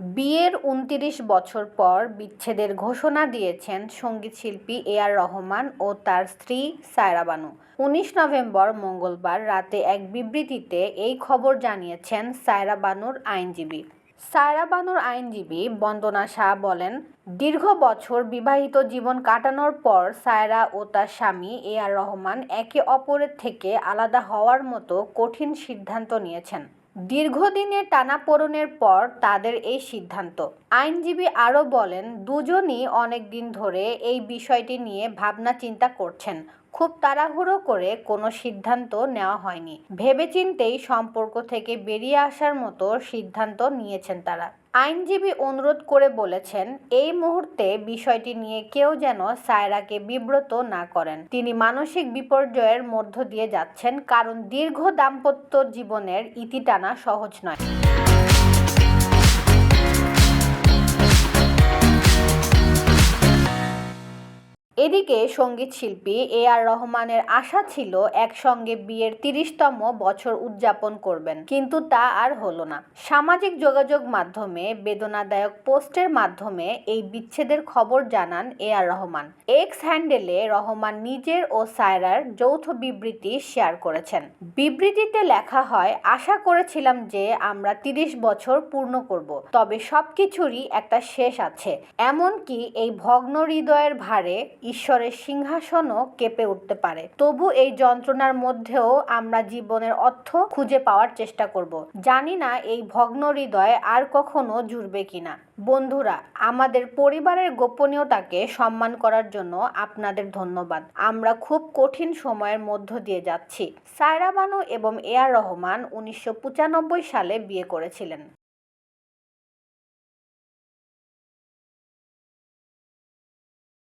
বিয়ের ২৯ বছর পর বিচ্ছেদের ঘোষণা দিয়েছেন সঙ্গীতশিল্পী এ.আর রহমান ও তার স্ত্রী সায়রা বানু। ১৯ নভেম্বর মঙ্গলবার রাতে এক বিবৃতিতে এই খবর জানিয়েছেন সায়রা বানুর আইনজীবী। সায়রা বানুর আইনজীবী বন্দনা শাহ বলেন, দীর্ঘ বছর বিবাহিত জীবন কাটানোর পর সায়রা ও তার স্বামী এ.আর রহমান একে অপরের থেকে আলাদা হওয়ার মতো কঠিন সিদ্ধান্ত নিয়েছেন। দীর্ঘদিনের টানাপোড়েনের পর তাদের এই সিদ্ধান্ত। আইনজীবী আরও বলেন, দুজনই অনেক দিন ধরে এই বিষয়টি নিয়ে ভাবনা চিন্তা করছেন। খুব তাড়াহুড়ো করে কোনো সিদ্ধান্ত নেওয়া হয়নি। ভেবেচিন্তেই সম্পর্ক থেকে বেরিয়ে আসার মতো সিদ্ধান্ত নিয়েছেন তারা। আইনজীবী অনুরোধ করে বলেছেন, এই মুহূর্তে বিষয়টি নিয়ে কেউ যেন সায়রাকে বিব্রত না করেন। তিনি মানসিক বিপর্যয়ের মধ্য দিয়ে যাচ্ছেন, কারণ দীর্ঘ দাম্পত্য জীবনের ইতি টানা সহজ নয়। এদিকে সঙ্গীতশিল্পী এ.আর রহমানের আশা ছিল একসঙ্গে বিয়ের ৩০তম বছর উদযাপন করবেন, কিন্তু তা আর হলো না। সামাজিক যোগাযোগ মাধ্যমে বেদনাদায়ক পোস্টের মাধ্যমে এই বিচ্ছেদের খবর জানান এ.আর রহমান। এক্স হ্যান্ডেলে রহমান নিজের ও সায়রার যৌথ বিবৃতি শেয়ার করেছেন। বিবৃতিতে লেখা হয়, আশা করেছিলাম যে আমরা ৩০ বছর পূর্ণ করব, তবে সবকিছুরই একটা শেষ আছে। এমনকি এই ভগ্ন হৃদয়ের ভারে ঈশ্বরের সিংহাসনও কেঁপে উঠতে পারে। তবু এই যন্ত্রণার মধ্যেও আমরা জীবনের অর্থ খুঁজে পাওয়ার চেষ্টা করব। জানি না এই ভগ্ন হৃদয় আর কখনো জুড়বে কিনা। বন্ধুরা, আমাদের পরিবারের গোপনীয়তাকে সম্মান করার জন্য আপনাদের ধন্যবাদ। আমরা খুব কঠিন সময়ের মধ্য দিয়ে যাচ্ছি। সায়রা বানু এবং এ.আর রহমান ১৯৯৫ সালে বিয়ে করেছিলেন।